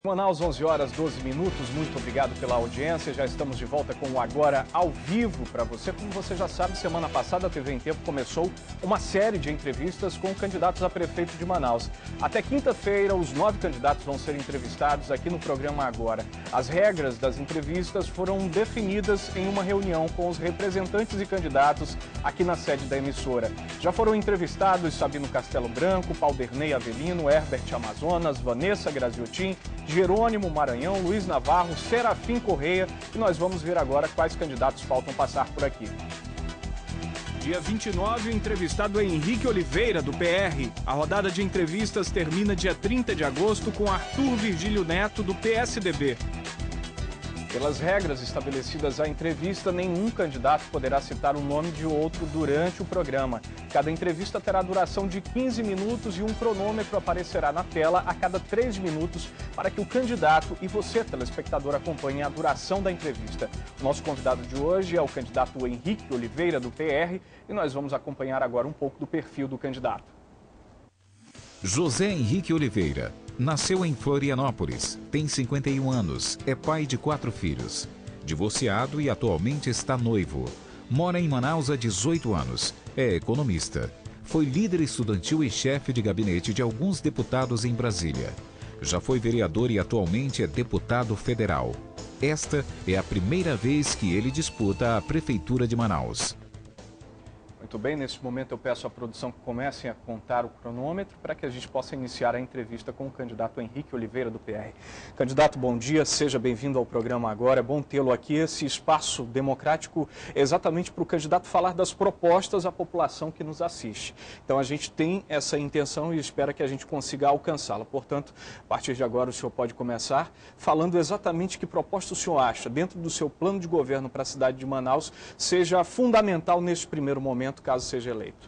Manaus, 11 horas 12 minutos, muito obrigado pela audiência, já estamos de volta com o Agora ao vivo para você. Como você já sabe, semana passada a TV em Tempo começou uma série de entrevistas com candidatos a prefeito de Manaus. Até quinta-feira, os 9 candidatos vão ser entrevistados aqui no programa Agora. As regras das entrevistas foram definidas em uma reunião com os representantes e candidatos aqui na sede da emissora. Já foram entrevistados Sabino Castelo Branco, Pauderney Avelino, Herbert Amazonas, Vanessa Graziotin, Jerônimo Maranhão, Luiz Navarro, Serafim Correia, e nós vamos ver agora quais candidatos faltam passar por aqui. Dia 29, o entrevistado é Henrique Oliveira, do PR. A rodada de entrevistas termina dia 30 de agosto com Arthur Virgílio Neto, do PSDB. Pelas regras estabelecidas à entrevista, nenhum candidato poderá citar o nome de outro durante o programa. Cada entrevista terá duração de 15 minutos e um cronômetro aparecerá na tela a cada 3 minutos para que o candidato e você, telespectador, acompanhem a duração da entrevista. O nosso convidado de hoje é o candidato Henrique Oliveira, do PR, e nós vamos acompanhar agora um pouco do perfil do candidato. José Henrique Oliveira. Nasceu em Florianópolis, tem 51 anos, é pai de 4 filhos. Divorciado e atualmente está noivo. Mora em Manaus há 18 anos, é economista. Foi líder estudantil e chefe de gabinete de alguns deputados em Brasília. Já foi vereador e atualmente é deputado federal. Esta é a primeira vez que ele disputa a Prefeitura de Manaus. Muito bem, nesse momento eu peço à produção que comecem a contar o cronômetro para que a gente possa iniciar a entrevista com o candidato Henrique Oliveira, do PR. Candidato, bom dia, seja bem-vindo ao programa Agora. É bom tê-lo aqui, esse espaço democrático exatamente para o candidato falar das propostas à população que nos assiste. Então a gente tem essa intenção e espera que a gente consiga alcançá-la. Portanto, a partir de agora o senhor pode começar falando exatamente que proposta o senhor acha, dentro do seu plano de governo para a cidade de Manaus, seja fundamental neste primeiro momento, caso seja eleito.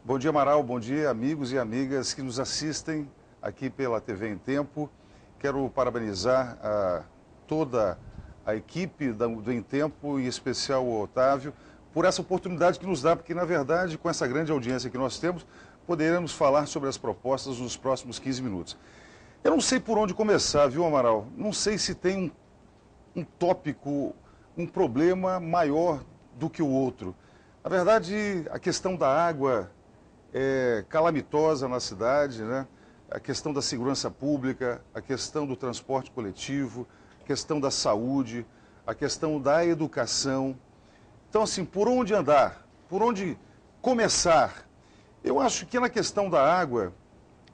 Bom dia, Amaral. Bom dia, amigos e amigas que nos assistem aqui pela TV em Tempo. Quero parabenizar toda a equipe do Em Tempo, em especial o Otávio, por essa oportunidade que nos dá, porque, na verdade, com essa grande audiência que nós temos, poderemos falar sobre as propostas nos próximos 15 minutos. Eu não sei por onde começar, viu, Amaral? Não sei se tem um tópico, um problema maior do que o outro. Na verdade, a questão da água é calamitosa na cidade, né? A questão da segurança pública, a questão do transporte coletivo, a questão da saúde, a questão da educação. Então, assim, por onde andar? Por onde começar? Eu acho que na questão da água,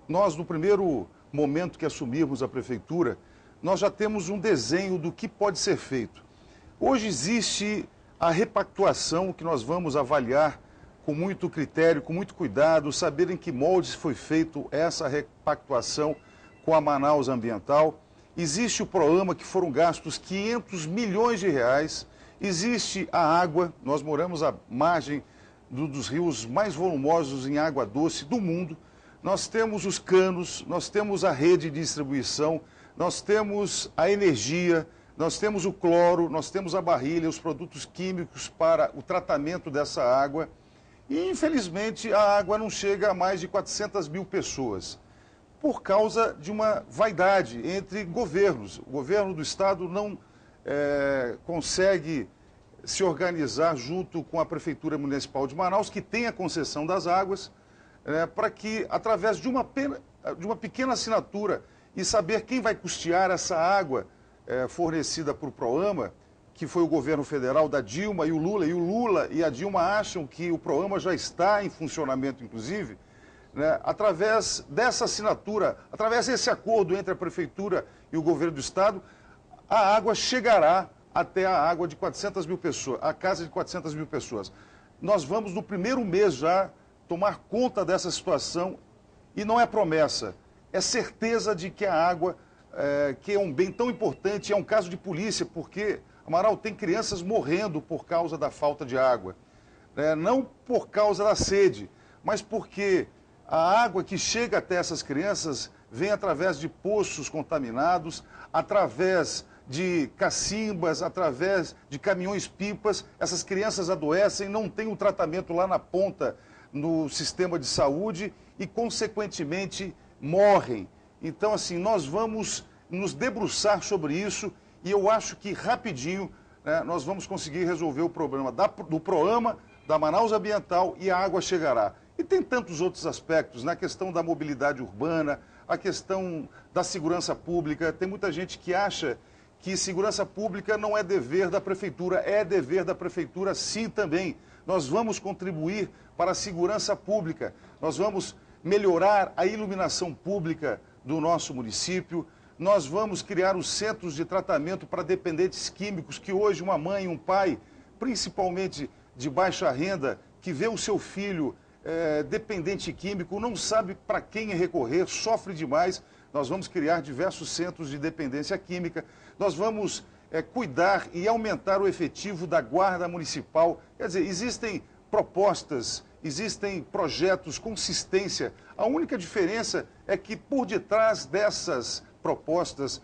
nós, no primeiro momento que assumirmos a prefeitura, nós já temos um desenho do que pode ser feito. Hoje existe a repactuação, que nós vamos avaliar com muito critério, com muito cuidado, saber em que moldes foi feito essa repactuação com a Manaus Ambiental. Existe o PROAMA, que foram gastos 500 milhões de reais. Existe a água, nós moramos à margem dos rios mais volumosos em água doce do mundo. Nós temos os canos, nós temos a rede de distribuição, nós temos a energia, nós temos o cloro, nós temos a barrilha, os produtos químicos para o tratamento dessa água. E, infelizmente, a água não chega a mais de 400 mil pessoas, por causa de uma vaidade entre governos. O governo do estado não consegue se organizar junto com a Prefeitura Municipal de Manaus, que tem a concessão das águas, para que, através de uma pequena assinatura e saber quem vai custear essa água, fornecida por PROAMA, que foi o governo federal da Dilma e o Lula e a Dilma acham que o PROAMA já está em funcionamento, inclusive, né? Através dessa assinatura, através desse acordo entre a prefeitura e o governo do estado, a água chegará até a água de 400 mil pessoas, a casa de 400 mil pessoas. Nós vamos, no primeiro mês já, tomar conta dessa situação e não é promessa, é certeza de que a água que é um bem tão importante, é um caso de polícia, porque, Amaral, tem crianças morrendo por causa da falta de água. Não por causa da sede, mas porque a água que chega até essas crianças vem através de poços contaminados, através de cacimbas, através de caminhões-pipas. Essas crianças adoecem, não tem o tratamento lá na ponta no sistema de saúde e, consequentemente, morrem. Então, assim, nós vamos nos debruçar sobre isso e eu acho que rapidinho, né, nós vamos conseguir resolver o problema do Proama, da Manaus Ambiental e a água chegará. E tem tantos outros aspectos, na questão da mobilidade urbana, a questão da segurança pública. Tem muita gente que acha que segurança pública não é dever da prefeitura, é dever da prefeitura sim também. Nós vamos contribuir para a segurança pública, nós vamos melhorar a iluminação pública do nosso município, nós vamos criar os centros de tratamento para dependentes químicos, que hoje uma mãe e um pai, principalmente de baixa renda, que vê o seu filho dependente químico, não sabe para quem recorrer, sofre demais. Nós vamos criar diversos centros de dependência química, nós vamos cuidar e aumentar o efetivo da Guarda Municipal. Quer dizer, existem propostas, existem projetos, consistência. A única diferença é que por detrás dessas propostas,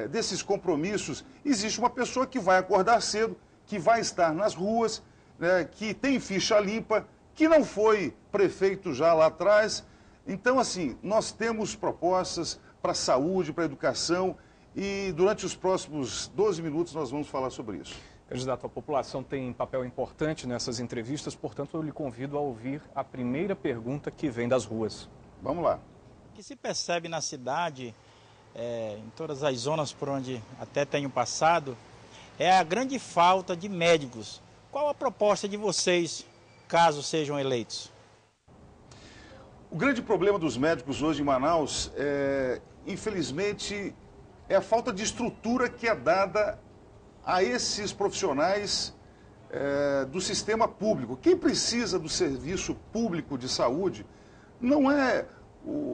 desses compromissos, existe uma pessoa que vai acordar cedo, que vai estar nas ruas, né, que tem ficha limpa, que não foi prefeito já lá atrás. Então, assim, nós temos propostas para a saúde, para a educação, e durante os próximos 12 minutos nós vamos falar sobre isso. Candidato, a população tem papel importante nessas entrevistas, portanto eu lhe convido a ouvir a primeira pergunta que vem das ruas. Vamos lá. O que se percebe na cidade, em todas as zonas por onde até tenho passado, é a grande falta de médicos. Qual a proposta de vocês, caso sejam eleitos? O grande problema dos médicos hoje em Manaus, infelizmente, é a falta de estrutura que é dada a esses profissionais do sistema público. Quem precisa do serviço público de saúde não é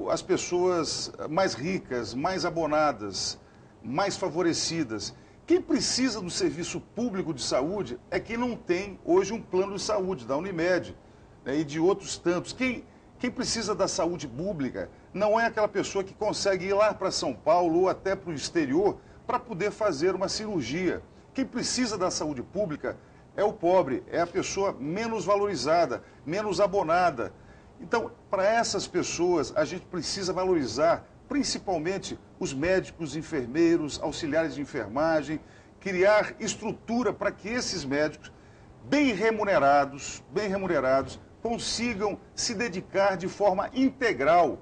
as pessoas mais ricas, mais abonadas, mais favorecidas. Quem precisa do serviço público de saúde é quem não tem hoje um plano de saúde, da Unimed, né, e de outros tantos. Quem precisa da saúde pública não é aquela pessoa que consegue ir lá para São Paulo ou até para o exterior para poder fazer uma cirurgia. Quem precisa da saúde pública é o pobre, é a pessoa menos valorizada, menos abonada. Então, para essas pessoas, a gente precisa valorizar principalmente os médicos, enfermeiros, auxiliares de enfermagem, criar estrutura para que esses médicos, bem remunerados, consigam se dedicar de forma integral,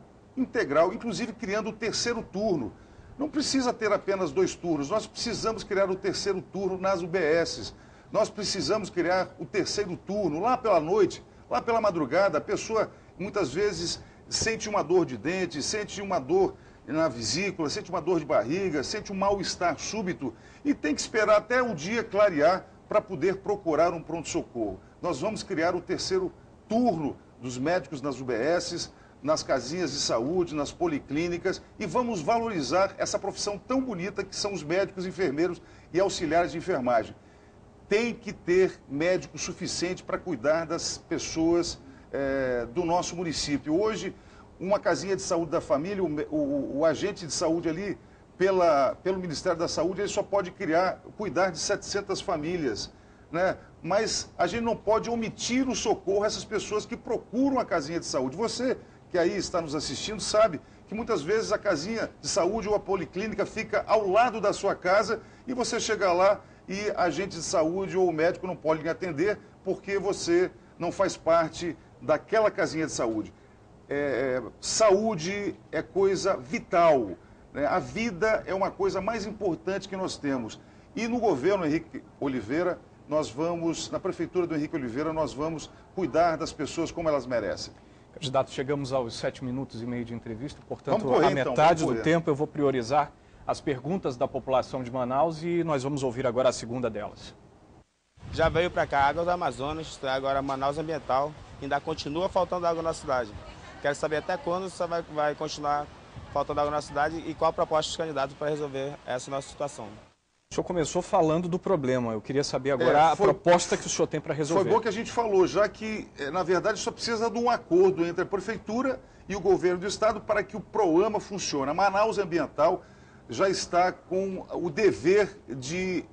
inclusive criando o terceiro turno. Não precisa ter apenas 2 turnos, nós precisamos criar o terceiro turno nas UBSs, nós precisamos criar o terceiro turno lá pela noite, lá pela madrugada. A pessoa muitas vezes sente uma dor de dente, sente uma dor na vesícula, sente uma dor de barriga, sente um mal-estar súbito e tem que esperar até o dia clarear para poder procurar um pronto-socorro. Nós vamos criar o terceiro turno dos médicos nas UBSs, nas casinhas de saúde, nas policlínicas, e vamos valorizar essa profissão tão bonita que são os médicos, enfermeiros e auxiliares de enfermagem. Tem que ter médico suficiente para cuidar das pessoas do nosso município. Hoje, uma casinha de saúde da família, o agente de saúde ali, pelo Ministério da Saúde, ele só pode cuidar de 700 famílias, né? Mas a gente não pode omitir o socorro a essas pessoas que procuram a casinha de saúde. Você que aí está nos assistindo sabe que muitas vezes a casinha de saúde ou a policlínica fica ao lado da sua casa e você chega lá e a agente de saúde ou o médico não pode lhe atender porque você não faz parte daquela casinha de saúde. Saúde é coisa vital, né? A vida é uma coisa mais importante que nós temos. E no governo Henrique Oliveira, na prefeitura do Henrique Oliveira, nós vamos cuidar das pessoas como elas merecem. Candidato, chegamos aos 7 minutos e meio de entrevista, portanto, a metade do tempo eu vou priorizar as perguntas da população de Manaus e nós vamos ouvir agora a segunda delas. Já veio para cá água do Amazonas, agora Manaus Ambiental, ainda continua faltando água na cidade. Quero saber até quando isso vai continuar faltando água na cidade e qual a proposta dos candidatos para resolver essa nossa situação. O senhor começou falando do problema, eu queria saber agora a proposta que o senhor tem para resolver. Foi bom que a gente falou, já que, na verdade, só precisa de um acordo entre a prefeitura e o governo do estado para que o Proama funcione. A Manaus Ambiental já está com o dever de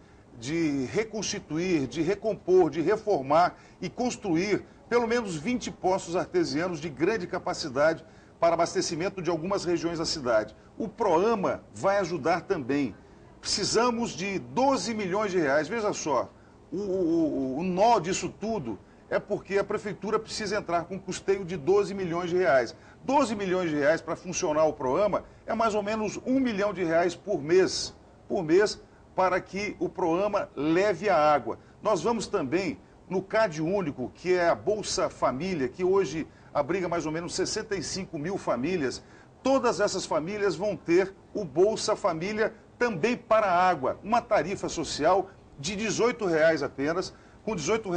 reconstituir, de recompor, de reformar e construir pelo menos 20 poços artesianos de grande capacidade para abastecimento de algumas regiões da cidade. O PROAMA vai ajudar também. Precisamos de 12 milhões de reais. Veja só, o nó disso tudo é porque a prefeitura precisa entrar com um custeio de 12 milhões de reais. 12 milhões de reais para funcionar o PROAMA é mais ou menos 1 milhão de reais por mês, para que o PROAMA leve a água. Nós vamos também no CAD Único, que é a Bolsa Família, que hoje abriga mais ou menos 65 mil famílias. Todas essas famílias vão ter o Bolsa Família também para a água, uma tarifa social de R$ 18 apenas, com R$ 18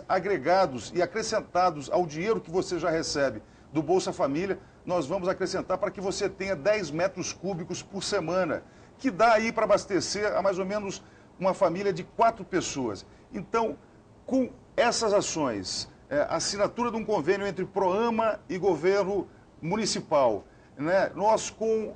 agregados e acrescentados ao dinheiro que você já recebe do Bolsa Família, nós vamos acrescentar para que você tenha 10 metros cúbicos por semana, que dá aí para abastecer a mais ou menos uma família de 4 pessoas. Então, com essas ações, a assinatura de um convênio entre PROAMA e governo municipal, né? Nós com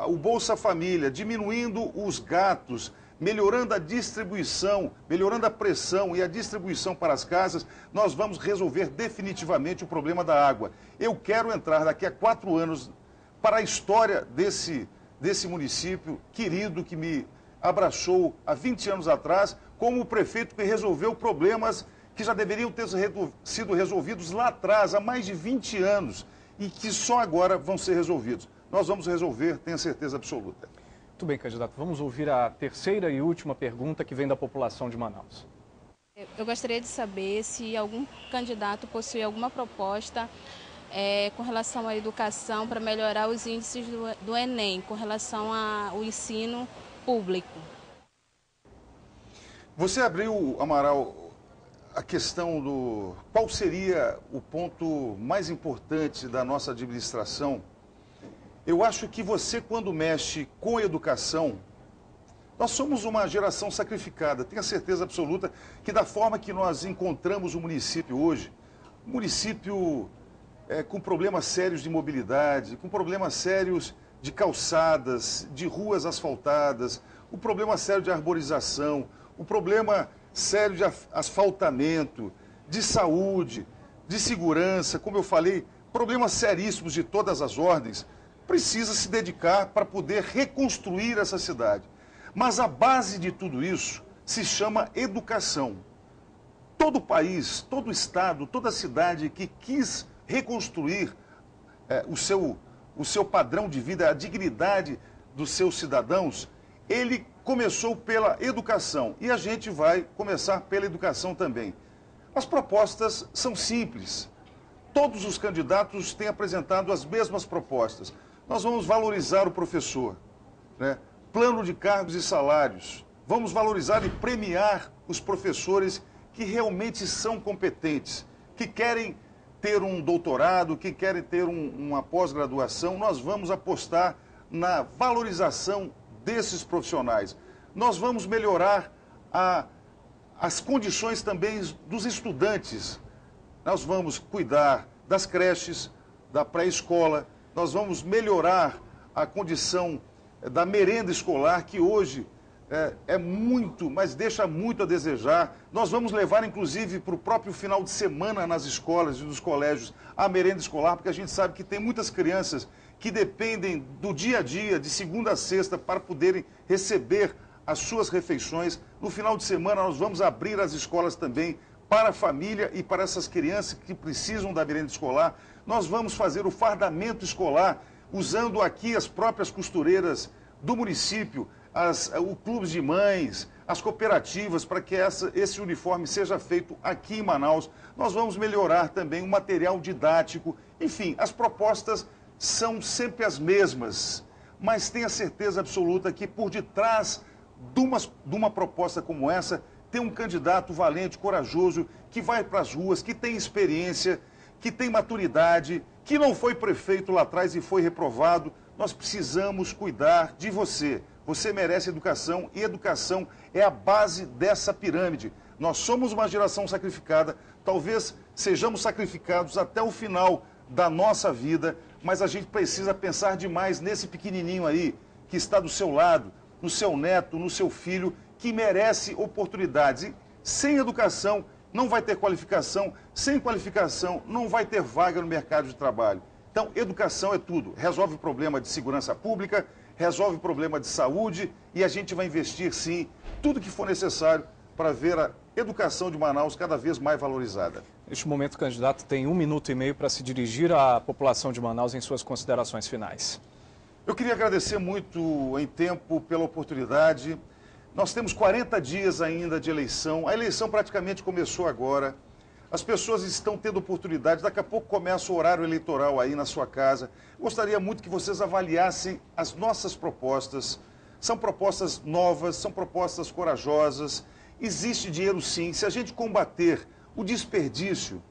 o Bolsa Família, diminuindo os gastos, melhorando a distribuição, melhorando a pressão e a distribuição para as casas, nós vamos resolver definitivamente o problema da água. Eu quero entrar daqui a 4 anos para a história desse município querido que me abraçou há 20 anos atrás, como o prefeito que resolveu problemas que já deveriam ter sido resolvidos lá atrás, há mais de 20 anos, e que só agora vão ser resolvidos. Nós vamos resolver, tenho certeza absoluta. Muito bem, candidato. Vamos ouvir a terceira e última pergunta que vem da população de Manaus. Eu gostaria de saber se algum candidato possui alguma proposta com relação à educação para melhorar os índices do Enem, com relação ao ensino público. Você abriu, Amaral, a questão do qual seria o ponto mais importante da nossa administração. Eu acho que você, quando mexe com a educação, nós somos uma geração sacrificada. Tenho a certeza absoluta que da forma que nós encontramos o município hoje, um município com problemas sérios de mobilidade, com problemas sérios de calçadas, de ruas asfaltadas, o problema sério de arborização, o problema sério de asfaltamento, de saúde, de segurança, como eu falei, problemas seríssimos de todas as ordens, precisa se dedicar para poder reconstruir essa cidade. Mas a base de tudo isso se chama educação. Todo país, todo estado, toda cidade que quis reconstruir o seu padrão de vida, a dignidade dos seus cidadãos, ele começou pela educação e a gente vai começar pela educação também. As propostas são simples. Todos os candidatos têm apresentado as mesmas propostas. Nós vamos valorizar o professor, né? Plano de cargos e salários. Vamos valorizar e premiar os professores que realmente são competentes, que querem ter um doutorado, que querem ter uma pós-graduação. Nós vamos apostar na valorização desses profissionais. Nós vamos melhorar as condições também dos estudantes. Nós vamos cuidar das creches, da pré-escola, nós vamos melhorar a condição da merenda escolar, que hoje é muito, mas deixa muito a desejar. Nós vamos levar, inclusive, para o próprio final de semana nas escolas e nos colégios a merenda escolar, porque a gente sabe que tem muitas crianças que dependem do dia a dia, de segunda a sexta, para poderem receber as suas refeições. No final de semana, nós vamos abrir as escolas também para a família e para essas crianças que precisam da merenda escolar. Nós vamos fazer o fardamento escolar, usando aqui as próprias costureiras do município, o clube de mães, as cooperativas, para que esse uniforme seja feito aqui em Manaus. Nós vamos melhorar também o material didático. Enfim, as propostas são sempre as mesmas, mas tenha certeza absoluta que por detrás de uma proposta como essa, tem um candidato valente, corajoso, que vai para as ruas, que tem experiência, que tem maturidade, que não foi prefeito lá atrás e foi reprovado. Nós precisamos cuidar de você. Você merece educação e educação é a base dessa pirâmide. Nós somos uma geração sacrificada, talvez sejamos sacrificados até o final da nossa vida, mas a gente precisa pensar demais nesse pequenininho aí, que está do seu lado, no seu neto, no seu filho, que merece oportunidades. E sem educação não vai ter qualificação, sem qualificação não vai ter vaga no mercado de trabalho. Então, educação é tudo. Resolve o problema de segurança pública, resolve o problema de saúde e a gente vai investir, sim, tudo que for necessário para ver a educação de Manaus cada vez mais valorizada. Neste momento, o candidato tem 1 minuto e meio para se dirigir à população de Manaus em suas considerações finais. Eu queria agradecer muito em tempo pela oportunidade. Nós temos 40 dias ainda de eleição. A eleição praticamente começou agora. As pessoas estão tendo oportunidade. Daqui a pouco começa o horário eleitoral aí na sua casa. Gostaria muito que vocês avaliassem as nossas propostas. São propostas novas, são propostas corajosas. Existe dinheiro sim. Se a gente combater o desperdício,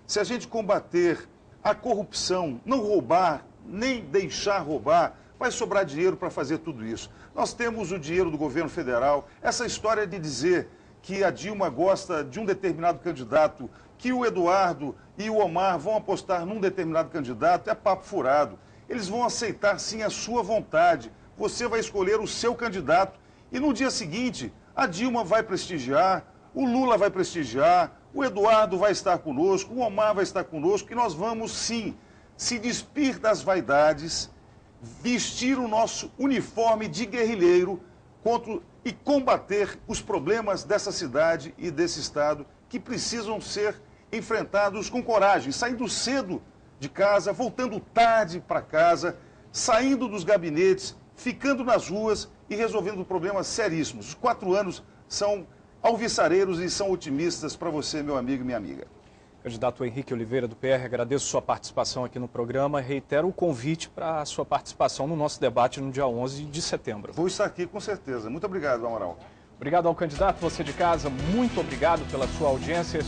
se a gente combater a corrupção, não roubar, nem deixar roubar, vai sobrar dinheiro para fazer tudo isso. Nós temos o dinheiro do governo federal. Essa história de dizer que a Dilma gosta de um determinado candidato, que o Eduardo e o Omar vão apostar num determinado candidato, é papo furado. Eles vão aceitar sim a sua vontade. Você vai escolher o seu candidato e no dia seguinte a Dilma vai prestigiar, o Lula vai prestigiar, o Eduardo vai estar conosco, o Omar vai estar conosco e nós vamos sim se despir das vaidades, vestir o nosso uniforme de guerrilheiro e combater os problemas dessa cidade e desse estado que precisam ser enfrentados com coragem, saindo cedo de casa, voltando tarde para casa, saindo dos gabinetes, ficando nas ruas e resolvendo problemas seríssimos. Os 4 anos são alvissareiros e são otimistas para você, meu amigo e minha amiga. Candidato Henrique Oliveira, do PR, agradeço sua participação aqui no programa e reitero o convite para a sua participação no nosso debate no dia 11 de setembro. Vou estar aqui com certeza. Muito obrigado, Amaral. Obrigado ao candidato, você de casa, muito obrigado pela sua audiência.